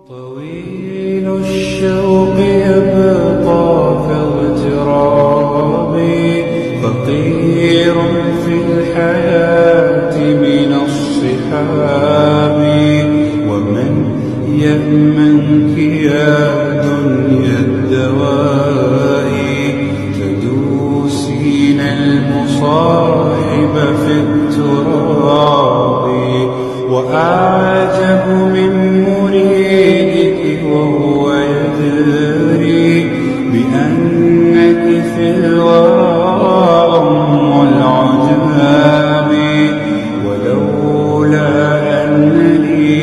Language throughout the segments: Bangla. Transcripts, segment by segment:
طويل الشوق يبقى كاغتراب فقير في الحياة من الصحاب ومن يأمنك يا دنيا الدواء تدوسين المصاحب في التراب وأعجب من مريدك وهو يدري بأنك في الورى أم العجاب ولولا أن لي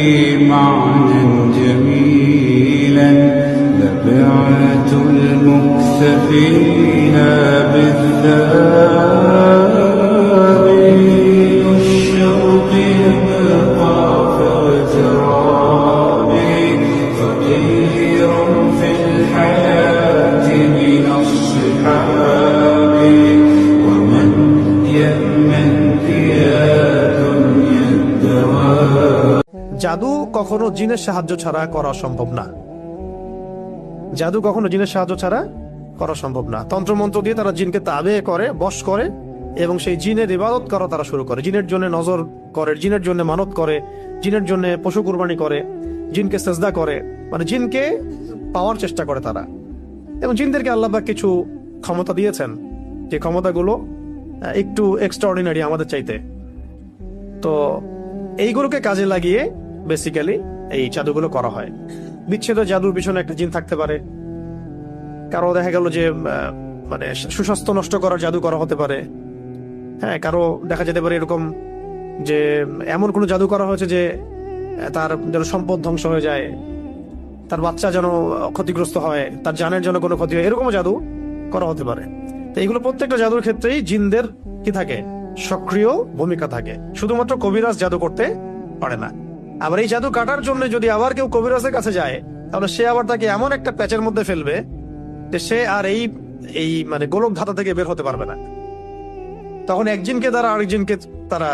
معنى جميلا لبعت المكث فيها بالذهب الشوق يبقى كاغترابي فقير في الحياة من الصحاب ومن يأمنك يا دنيا الدواب জাদু কখনো জিনের সাহায্য ছাড়া করা সম্ভব না। জাদু কখনো জিনের সাহায্য ছাড়া করা সম্ভব না। তন্ত্রমন্ত্র দিয়ে তারা জিনকে তাবে করে, বশ করে এবং সেই জিনের ইবাদত করা তারা শুরু করে। জিনের জন্য নজর করে, জিনের জন্য মানত করে, জিনের জন্য পশু কুরবানি করে, জিনকে সেজদা করে, মানে জিনকে পাওয়ার চেষ্টা করে তারা। এবং জিনদেরকে আল্লাহ পাক কিছু ক্ষমতা দিয়েছেন, যে ক্ষমতাগুলো একটু এক্সট্রাঅর্ডিনারি আমাদের চাইতে। তো এইগুলোকে কাজে লাগিয়ে বেসিক্যালি এই জাদুগুলো করা হয়। বিচ্ছেদ জাদুর পিছনে একটা জিন থাকতে পারে, কারো দেখা গেল যে মানে সুস্বাস্থ্য নষ্ট করার জাদু করা হতে পারে। হ্যাঁ, কারো দেখা যেতে পারে এরকম যে এমন কোনো জাদু করা হয়েছে যে তার যেন সম্পদ ধ্বংস হয়ে যায়, তার বাচ্চা যেন ক্ষতিগ্রস্ত হয়, তার জানের জন্য কোনো ক্ষতি হয়, এরকম জাদু করা হতে পারে। তো এইগুলো প্রত্যেকটা জাদুর ক্ষেত্রেই জিনদের কি থাকে, সক্রিয় ভূমিকা থাকে। শুধুমাত্র কবিরাজ জাদু করতে পারে না। আবার এই জাদু কাটার জন্য যদি আবার কেউ কবিরাজের কাছে যায়, তাহলে সে আবার তাকে এমন একটা প্যাচের মধ্যে ফেলবে যে সে আর এই মানে গোলক ধাঁধা থেকে বের হতে পারবে না। তখন একজনকে দ্বারা আরেকজনকে তারা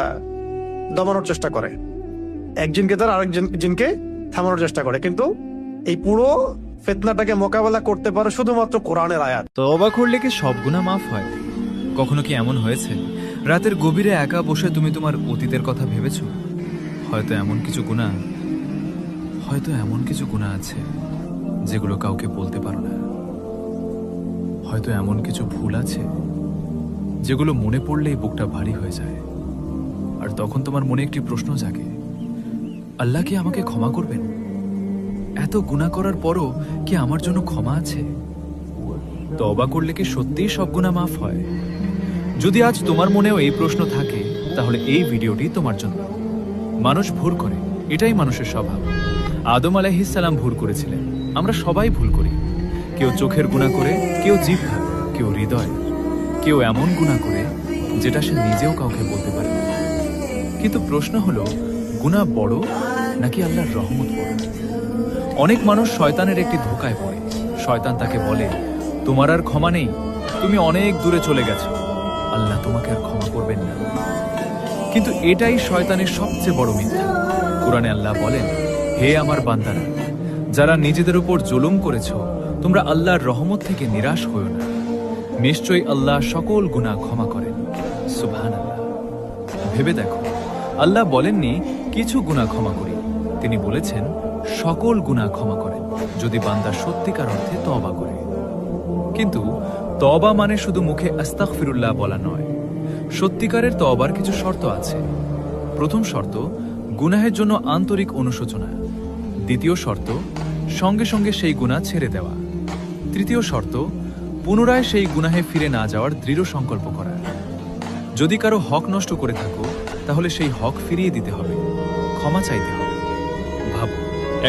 দমানোর চেষ্টা করে, একজনকে দ্বারা আরেকজন জিনকে থামানোর চেষ্টা করে, কিন্তু এই পুরো ফিতনাটাকে মোকাবেলা করতে পারে শুধুমাত্র কোরআনের আয়াত। তওবা করলে কি সব গুনাহ মাফ হয়? কখনো কি এমন হয়েছে রাতের গভীরে একা বসে তুমি তোমার অতীতের কথা ভেবেছো? হয়তো এমন কিছু গুনাহ আছে যেগুলো কাউকে বলতে পারো না। হয়তো এমন কিছু ভুল আছে যেগুলো মনে পড়লেই বুকটা ভারী হয়ে যায়। আর তখন তোমার মনে একটি প্রশ্ন জাগে, আল্লাহ কি আমাকে ক্ষমা করবেন? এত গুনাহ করার পরও কি আমার জন্য ক্ষমা আছে? তওবা করলে কি সত্যিই সব গুনাহ মাফ হয়? যদি আজ তোমার মনেও এই প্রশ্ন থাকে, তাহলে এই ভিডিওটি তোমার জন্য। মানুষ ভুল করে, এটাই মানুষের স্বভাব। আদম আলাইহিস সালাম ভুল করেছিলেন, আমরা সবাই ভুল করি। কেউ চোখের গুনাহ করে, কেউ জিহ্বার, কেউ হৃদয়, কেউ এমন গুনাহ করে যেটা সে নিজেও কাউকে বলতে পারে না। কিন্তু প্রশ্ন হলো, গুনাহ বড় নাকি আল্লাহর রহমত বড়? অনেক মানুষ শয়তানের একটি ধোঁকায় পড়ে। শয়তান তাকে বলে, তোমার আর ক্ষমা নেই, তুমি অনেক দূরে চলে গেছো, আল্লাহ তোমাকে আর ক্ষমা করবেন না। কিন্তু এটাই শয়তানের সবচেয়ে বড় মিথ্যা। কুরআনে আল্লাহ বলেন, হে আমার বান্দারা, যারা নিজেদের উপর জুলুম করেছো, তোমরা আল্লাহর রহমত থেকে নিরাশ হয়ো না। নিশ্চয়ই আল্লাহ সকল গুনাহ ক্ষমা করেন। সুবহানাল্লাহ। ভেবে দেখো, আল্লাহ বলেননি কিছু গুনাহ ক্ষমা করি, তিনি বলেছেন সকল গুনাহ ক্ষমা করেন যদি বান্দা সত্যিকার অর্থে তওবা করে। কিন্তু তওবা মানে শুধু মুখে আস্তাগফিরুল্লাহ বলা নয়। সত্যিকারের তওবার কিছু শর্ত আছে। প্রথম শর্ত, গুনাহের জন্য আন্তরিক অনুশোচনা। দ্বিতীয় শর্ত, সঙ্গে সঙ্গে সেই গুনাহ ছেড়ে দেওয়া। তৃতীয় শর্ত, পুনরায় সেই গুনাহে ফিরে না যাওয়ার দৃঢ় সংকল্প করা। যদি কারো হক নষ্ট করে থাকো, তাহলে সেই হক ফিরিয়ে দিতে হবে, ক্ষমা চাইতে হবে। ভাবো,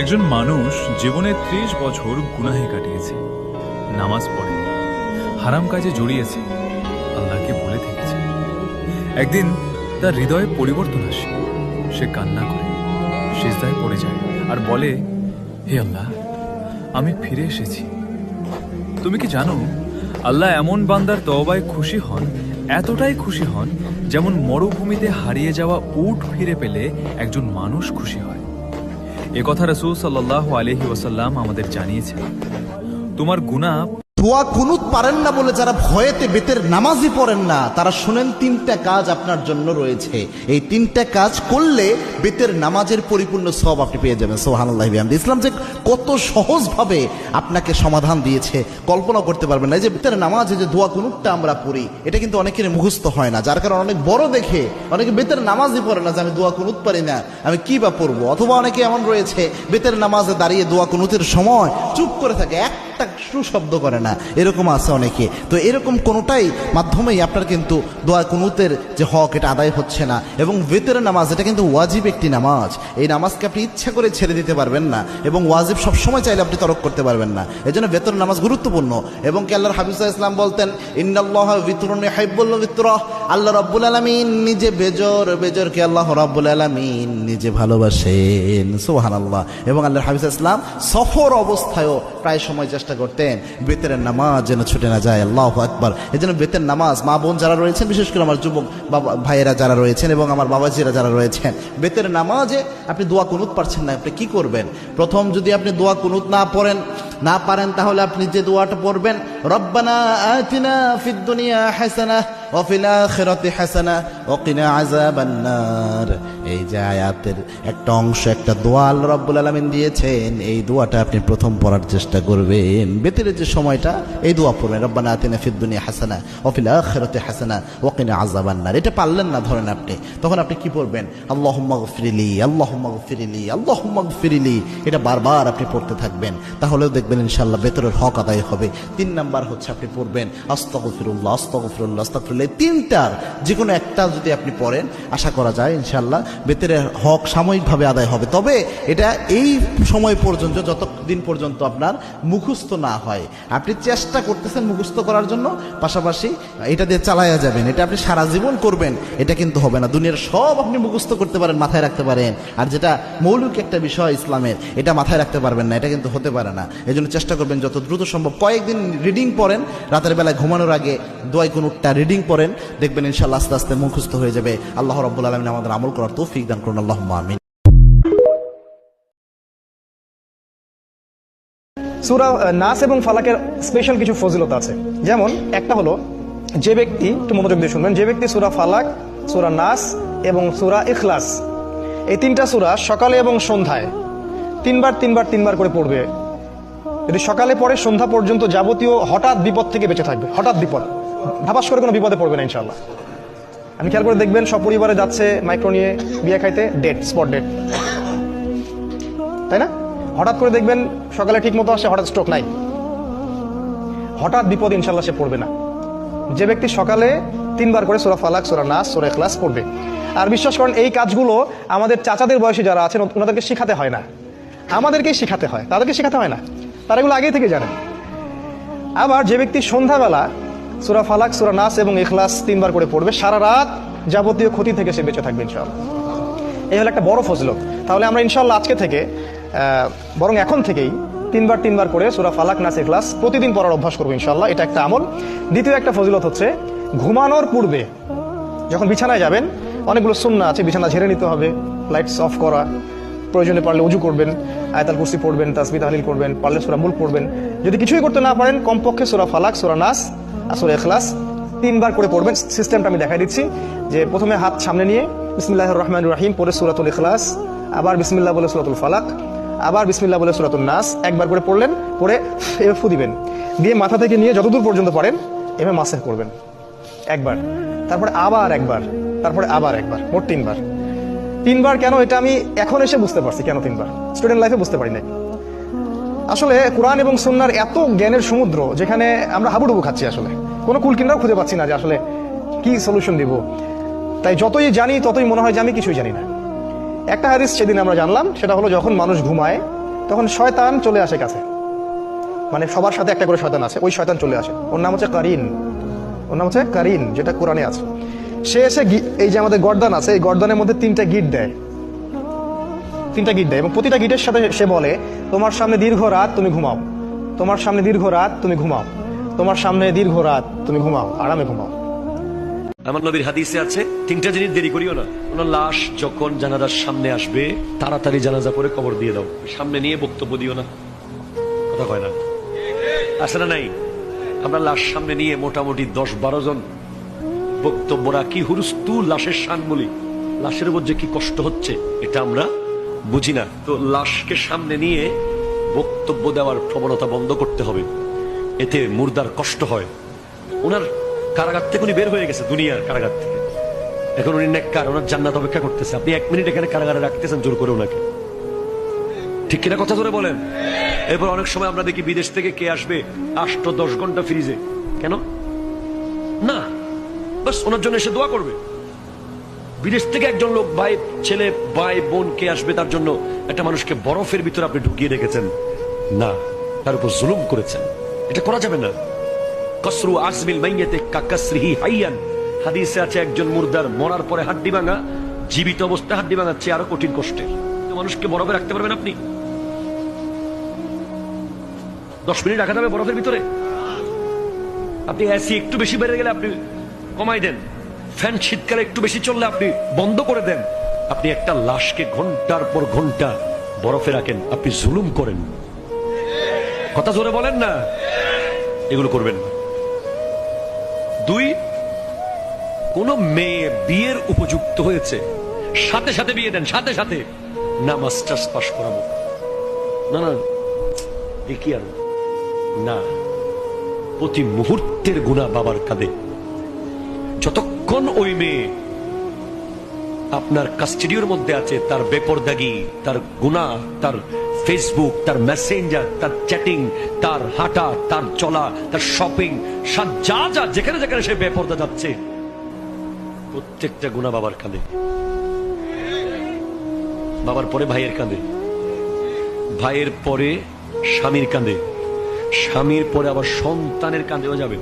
একজন মানুষ জীবনে 30 বছর গুনাহে কাটিয়েছে, নামাজ পড়ে, হারাম কাজে জড়িয়েছে, আল্লাহকে ভুলে থেকেছে। একদিন তার হৃদয়ে পরিবর্তন আসে, সে কান্না করে, সিজদায় পড়ে যায় আর বলে, হে আল্লাহ, আমি ফিরে এসেছি। তুমি কি জানো, আল্লাহ এমন বান্দার তওবায় খুশি হন, এতটাই খুশি হন যেমন মরুভূমিতে হারিয়ে যাওয়া উট ফিরে পেলে একজন মানুষ খুশি হয়। এ কথা রাসূল সাল্লাল্লাহু আলাইহি ওয়াসাল্লাম আমাদের জানিয়েছেন। তোমার গুনাহ দোয়া কুনুত পারেন না বলে যারা ভয়েতে বেতের নামাজই পড়েন না, তারা শুনেন তিনটা কাজ আপনার জন্য রয়েছে। এই তিনটা কাজ করলে বেতের নামাজের পরিপূর্ণ সওয়াব আপনি পেয়ে যাবেন। সুবহানাল্লাহি ওয়া বিহামদিহি। ইসলাম যে কত সহজভাবে আপনাকে সমাধান দিয়েছে কল্পনা করতে পারবেন না। এই যে বেতের নামাজে যে দোয়া কুনুতটা আমরা পড়ি, এটা কিন্তু অনেকের মুখস্থ হয় না, যার কারণে অনেক বড় দেখে অনেকে বেতের নামাজই পড়ে না যে আমি দোয়া কুনুত পারি না, আমি কি বা পড়বো। অথবা অনেকে এমন রয়েছে বেতের নামাজে দাঁড়িয়ে দোয়া কুনুতের সময় চুপ করে থাকে, একটা শব্দ করে না, এরকম আছে অনেকে। তো এরকম কোনোটাই মাধ্যমেই আপনার কিন্তু দোয়া কুনুতের যে হক এটা আদায় হচ্ছে না। এবং বেতের নামাজ এটা কিন্তু ওয়াজিব একটি নামাজ, এই নামাজকে আপনি ইচ্ছা করে ছেড়ে দিতে পারবেন না, এবং ওয়াজিব সবসময় চাইলে আপনি তরক করতে পারবেন না। এই জন্য বেতের নামাজ গুরুত্বপূর্ণ। এবং কি আল্লাহর হাবিব সাল্লাল্লাহু আলাইহি ওয়াসাল্লাম বলতেন, ইন্নাল্লাহা বিতরুন ইউহিব্বুল বিতরা, আল্লাহ রাব্বুল আলামিন নিজে বেজরকে আল্লাহ রাব্বুল আলামিন নিজে ভালোবাসেন। সুবহানাল্লাহ। এবং আল্লাহর হাবিব সাল্লাল্লাহু আলাইহি ওয়াসাল্লাম সফর অবস্থায়ও প্রায় সময় চেষ্টা করতেন বেতের নামাজ যেন ছুটে না যায়। আল্লাহু আকবার। এই জন্য বেতের নামাজ মা বোন যারা রয়েছেন, বিশেষ করে আমার যুবক বাবা ভাইয়েরা যারা রয়েছেন এবং আমার বাবাজিরা যারা রয়েছেন, বেতের নামাজে আপনি দোয়া কুনুত পারছেন না, আপনি কি করবেন? প্রথম যদি আপনি দোয়া কুনুত না পারেন তাহলে আপনি যে দোয়াটা পড়বেন, রব্বানা আতিনা ফিদ দুনিয়া হাসানাহ ওয়া ফিল আখিরাতি হাসানাহ ওয়া কিনা আযাবান নার। এই যে আয়াতের একটা অংশ, একটা দোয়া আল্লাহ রাব্বুল আলামিন দিয়েছেন, এই দোয়াটা আপনি প্রথম পড়ার চেষ্টা করবেন। বেতের যে সময়টা এই দোয়া পড়বেন, রব্বানা আতিনা ফিদ দুনিয়া হাসানাহ ওয়া ফিল আখিরাতি হাসানাহ ওয়া কিনা আযাবান নার। এটা পারলেন না ধরেন আপনি, তখন আপনি কি পড়বেন? আল্লাহুম্মা গফিরলি, আল্লাহুম্মা গফিরলি, আল্লাহুম্মা গফিরলি। এটা বারবার আপনি পড়তে থাকবেন, তাহলেও দেখবেন ইনশাআল্লাহ বেতরের হক আদায় হবে। 3 নাম্বার হচ্ছে আপনি পড়বেন আস্তাগফিরুল্লাহ, আস্তাগফিরুল্লাহ, আস্তাগফিরুল্লাহ। এই তিনটার যে কোনো একটা যদি আপনি পড়েন, আশা করা যায় ইনশাআল্লাহ বেতরের হক সাময়িকভাবে আদায় হবে। তবে এটা এই সময় পর্যন্ত, যতদিন পর্যন্ত আপনার মুখস্থ না হয়। আপনি চেষ্টা করতেছেন মুখস্থ করার জন্য, পাশাপাশি এটা দিয়ে চালায়া যাবেন। এটা আপনি সারা জীবন করবেন, এটা কিন্তু হবে না। দুনিয়ার সব আপনি মুখস্থ করতে পারেন, মাথায় রাখতে পারেন, আর যেটা মৌলিক একটা বিষয় ইসলামের, এটা মাথায় রাখতে পারবেন না, এটা কিন্তু হতে পারে না। এই জন্য চেষ্টা করবেন যত দ্রুত সম্ভব কয়েকদিন রিডিং পড়েন, রাতের বেলায় ঘুমানোর আগে দোয়া কুনুতটা রিডিং পড়েন, দেখবেন ইনশাআল্লাহ আস্তে আস্তে মুখস্থ হয়ে যাবে। আল্লাহ রাব্বুল আলামিন আমাদের আমল করার তৌফিক দান করুন। আল্লাহুম্মা আমিন। সূরা নাস এবং ফালাকের স্পেশাল কিছু ফজিলত আছে। যেমন একটা হলো, যে ব্যক্তি, একটু মনোযোগ দিয়ে শুনবেন, যে ব্যক্তি সূরা ফালাক, সূরা নাস এবং সূরা ইখলাস, এই 3টা সূরা সকালে এবং সন্ধ্যায় 3বার করে পড়বে, যদি সকালে পড়ে সন্ধ্যা পর্যন্ত যাবতীয় হঠাৎ বিপদ থেকে বেঁচে থাকবে। হঠাৎ বিপদ, ধাপাস করে কোনো বিপদে পড়বে না ইনশাআল্লাহ। আমি খেয়াল করে দেখবেন, সব পরিবারে যাচ্ছে মাইক্রো নিয়ে বিয়ে খাইতে, ডেট, স্পট ডেট, তাই না? হঠাৎ করে দেখবেন সকালে ঠিক মতো আসে, হঠাৎ স্ট্রোক নাই। হঠাৎ বিপদ ইনশাআল্লাহ সে পড়বে না। যে ব্যক্তি সকালে 3বার করে সূরা ফালাক, সূরা নাস, সূরা ইখলাস পড়বে। আর বিশ্বাস করেন, এই কাজগুলো আমাদের চাচাদের বয়সী যারা আছেন ওনাদেরকে শিখাতে হয় না, আমাদেরকেই শিখাতে হয়, তাদেরকে শিখাতে হয় না, তারা এগুলো আগেই থেকে জানেন। আবার যে ব্যক্তি সন্ধ্যাবেলা সূরা ফালাক, সূরা নাস এবং ইখলাস 3বার করে পড়বে, সারা রাত যাবতীয় ক্ষতি থেকে সে বেঁচে থাকবে ইনশাআল্লাহ। এই হলো একটা বড় ফজিলত। তাহলে আমরা ইনশাআল্লাহ আজকে থেকে, বরং এখন থেকেই 3বার করে সূরা ফালাক, নাস, ইখলাস প্রতিদিন পড়ার অভ্যাস করবো ইনশাআল্লাহ। এটা একটা আমল। দ্বিতীয় একটা ফজিলত হচ্ছে, ঘুমানোর পূর্বে যখন বিছানায় যাবেন, অনেকগুলো সুন্নাহ আছে, বিছানা ঝেড়ে নিতে হবে, লাইটস অফ করা, প্রয়োজনে পারলে উজু করবেন, আয়াতুল কুরসি পড়বেন, তাসবিহ তাহলিল করবেন, পারলে সূরা মুলক পড়বেন। যদি কিছুই করতে না পারেন, কমপক্ষে সূরা ফালাক, সূরা নাস আর সূরা ইখলাস 3বার করে পড়বেন। সিস্টেমটা আমি দেখাই দিচ্ছি, যে প্রথমে হাত সামনে নিয়ে বিসমিল্লাহির রহমানির রহিম পড়ে সূরাতুল ইখলাস, আবার বিসমিল্লাহ বলে সূরাতুল ফালাক, আবার বিসমিল্লাহ বলে সূরাতুন নাস, একবার করে পড়লেন, পড়ে এভাবে ফু দিবেন, দিয়ে মাথা থেকে নিয়ে যতদূর পর্যন্ত পারেন এভাবে মাসেহ করবেন একবার, তারপরে আবার একবার, তারপরে আবার একবার, মোট 3বার। 3বার কেন, এটা আমি এখন এসে বুঝতে পারছি কেন 3বার, স্টুডেন্ট লাইফে বুঝতে পারি নাই। আসলে কোরআন এবং সুন্নাহর এত জ্ঞানের সমুদ্র, যেখানে আমরা হাবুডুবু খাচ্ছি, আসলে কোনো কুলকিনারাও খুঁজে পাচ্ছি না যে আসলে কি সলিউশন দিব। তাই যতই জানি ততই মনে হয় যে আমি কিছুই জানি না। একটা হাদিস সেদিন আমরা জানলাম, সেটা হলো যখন মানুষ ঘুমায় তখন শয়তান চলে আসে কাছে, মানে সবার সাথে একটা করে শয়তান আছে, ওই শয়তান চলে আসে, ওর নাম হচ্ছে কারিন, যেটা কোরআনে আছে। সে এসে এই যে আমাদের গর্দান আছে, এই গর্দানের মধ্যে 3টা গিট দেয়, এবং প্রতিটা গিটের সাথে সে বলে, তোমার সামনে দীর্ঘ রাত, তুমি ঘুমাও, তোমার সামনে দীর্ঘ রাত, তুমি ঘুমাও, তোমার সামনে দীর্ঘ রাত, তুমি ঘুমাও, আরামে ঘুমাও। আমার নবীর হাদিসে আছে 3টা জিনিস দেরি করিও না। ওনার লাশ যখন জানাজার সামনে আসবে তাড়াতাড়ি জানাজা করে কবর দিয়ে দাও, সামনে নিয়ে বক্তব্য দিও না। কথা কয় না, আছে না নাই? আমরা লাশ সামনে নিয়ে মোটামুটি 10-12 জন বক্তব্য রাখি, হুরুস্তু লাশের শান বলি, লাশের উপর যে কি কষ্ট হচ্ছে এটা আমরা বুঝি না। তো লাশকে সামনে নিয়ে বক্তব্য দেওয়ার প্রবণতা বন্ধ করতে হবে, এতে মুর্দার কষ্ট হয়। ওনার কারাগার থেকে উনি বের হয়ে গেছে, দুনিয়ার কারাগার থেকে, এখন উনি নেককার, ওনার জান্নাত অপেক্ষা করতেছে। আপনি 1 মিনিট এখানে কারাগারে রাখতেছেন জোর করে ওনাকে, ঠিক কিনা কথা ধরে বলেন? এরপর অনেক সময় আমরা দেখি বিদেশ থেকে কে আসবে 8-10 ঘন্টা ফ্রিজে, কেন না? বাস ওনার জন্য এসে দোয়া করবে। বিদেশ থেকে একজন লোক, ভাই ছেলে ভাই বোন কে আসবে, তার জন্য একটা মানুষকে বরফের ভিতরে আপনি ঢুকিয়ে রেখেছেন, না, তার উপর জুলুম করেছেন, এটা করা যাবে না। কসরু আজমিল মাইয়াতে কাকাসরিহি হাইয়ান, হাদিসে আছে একজন মুর্দার মরার পরে হাড্ডি ভাঙা জীবিত অবস্থায় হাড্ডি ভাঙার চেয়ে আরো কঠিন কষ্টের। মানুষকে বরফে রাখতে পারবেন আপনি? 10 মিনিট রাখা যাবে বরফের ভিতরে? আপনি এসি একটু বেশি বেড়ে গেলে আপনি কমাই দেন, ফ্যান শীতকালে একটু বেশি চললে আপনি বন্ধ করে দেন। আপনি একটা লাশকে ঘন্টার পর ঘন্টা বরফে রাখেন, আপনি জুলুম করেন। কথা জোরে বলেন না, এগুলো করবেন না। 2, কোন মেয়ে বিয়ের উপযুক্ত হয়েছে সাথে সাথে বিয়ে দেন, সাথে সাথে, না মাস্টার্স পাস করাবো, না না দেখি আর না, প্রতি মুহূর্তের গুনাহ বাবার কাঁধে। যতক্ষণ ওই মেয়ে আপনার কাস্টডির মধ্যে আছে, তার বেপরদাগি, তার গুনাহ, তার ফেসবুক, তার মেসেঞ্জার, তার চ্যাটিং, তার হাঁটা, তার চলা, তার শপিং, যা যা যেখানে যেখানে সে বেপরদা যাচ্ছে, প্রত্যেকটা গুনাহ বাবার কাঁধে। বাবার পরে ভাইয়ের কাঁধে, ভাইয়ের পরে স্বামীর কাঁধে, স্বামীর পরে আবার সন্তানের কাঁধেও যাবে।